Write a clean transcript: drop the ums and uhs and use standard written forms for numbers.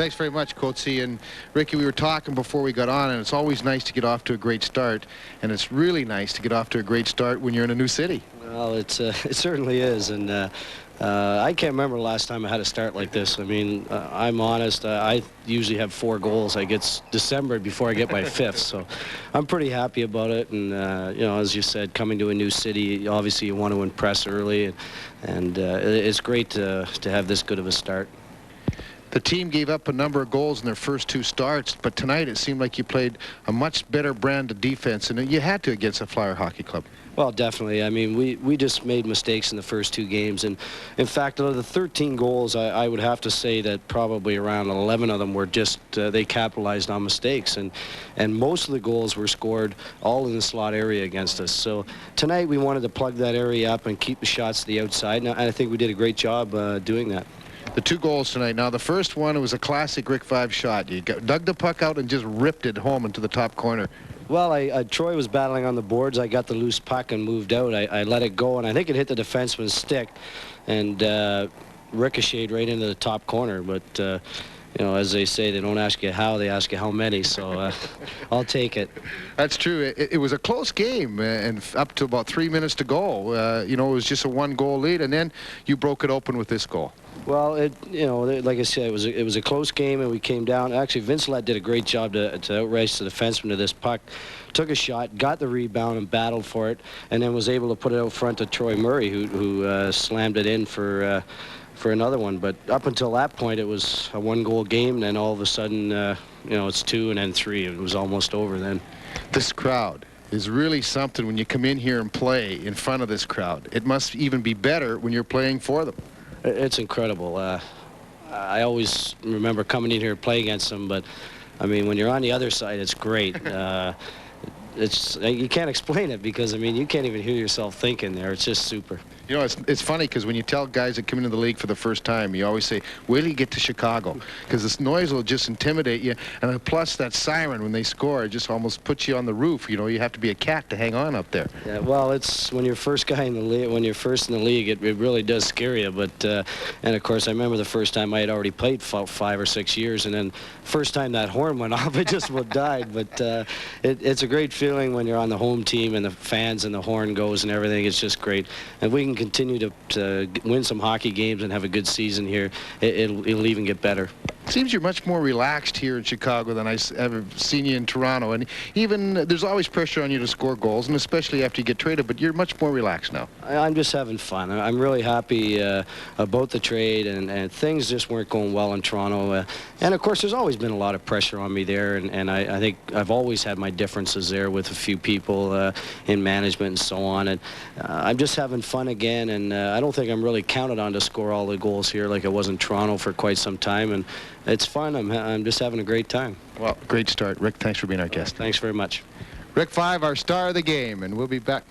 Thanks very much, Coatsy. And Ricky, we were talking before we got on, and it's always nice to get off to a great start. And it's really nice to get off to a great start when you're in a new city. Well, it certainly is. And I can't remember the last time I had a start like this. I mean, I'm honest. I usually have 4 goals. I get December before I get my 5th. So I'm pretty happy about it. And, you know, as you said, coming to a new city, obviously you want to impress early. And it's great to have this good of a start. The team gave up a number of goals in their first 2 starts, but tonight it seemed like you played a much better brand of defense, and you had to against a Flyer Hockey Club. Well, definitely. I mean, we just made mistakes in the first 2 games. And, in fact, of the 13 goals, I would have to say that probably around 11 of them were just they capitalized on mistakes. And most of the goals were scored all in the slot area against us. So tonight we wanted to plug that area up and keep the shots to the outside. And I think we did a great job doing that. The 2 goals tonight. Now, the first one, it was a classic Rick Vaive shot. You dug the puck out and just ripped it home into the top corner. Well, Troy was battling on the boards. I got the loose puck and moved out. I let it go, and I think it hit the defenseman's stick and ricocheted right into the top corner. But, you know, as they say, they don't ask you how, they ask you how many. So I'll take it. That's true. It was a close game, and up to about 3 minutes to go. You know, it was just a 1-goal lead, and then you broke it open with this goal. Well, you know, like I said, it was a close game, and we came down. Actually, Vince Lett did a great job to outrace the defenseman to this puck. Took a shot, got the rebound, and battled for it, and then was able to put it out front to Troy Murray, who slammed it in for another one. But up until that point, it was a 1-goal game. And then all of a sudden, you know, it's 2 and then 3. It was almost over then. This crowd is really something when you come in here and play in front of this crowd. It must even be better when you're playing for them. It's incredible. I always remember coming in here to play against them, but I mean, when you're on the other side, it's great. You can't explain it because, I mean, you can't even hear yourself thinking there. It's just super. You know, it's funny because when you tell guys that come into the league for the first time, you always say, wait till you get to Chicago, because this noise will just intimidate you. And plus that siren when they score, it just almost puts you on the roof. You know, you have to be a cat to hang on up there. Yeah, well, it's when you're first guy in the league, when you're first in the league, it really does scare you. But and of course, I remember the first time I had already played 5 or 6 years, and then first time that horn went off, it just died. But it's a great feeling when you're on the home team and the fans and the horn goes and everything. It's just great. And we can continue to win some hockey games and have a good season here. It'll even get better. Seems you're much more relaxed here in Chicago than I've ever seen you in Toronto. And even there's always pressure on you to score goals, and especially after you get traded, but you're much more relaxed now. I'm just having fun. I'm really happy about the trade, and things just weren't going well in Toronto. And, of course, there's always been a lot of pressure on me there, and I think I've always had my differences there with a few people in management and so on. And I'm just having fun again, and I don't think I'm really counted on to score all the goals here like I was in Toronto for quite some time. And it's fun. I'm just having a great time. Well, great start. Rick, thanks for being our guest. Thanks very much. Rick Vaive, our star of the game, and we'll be back.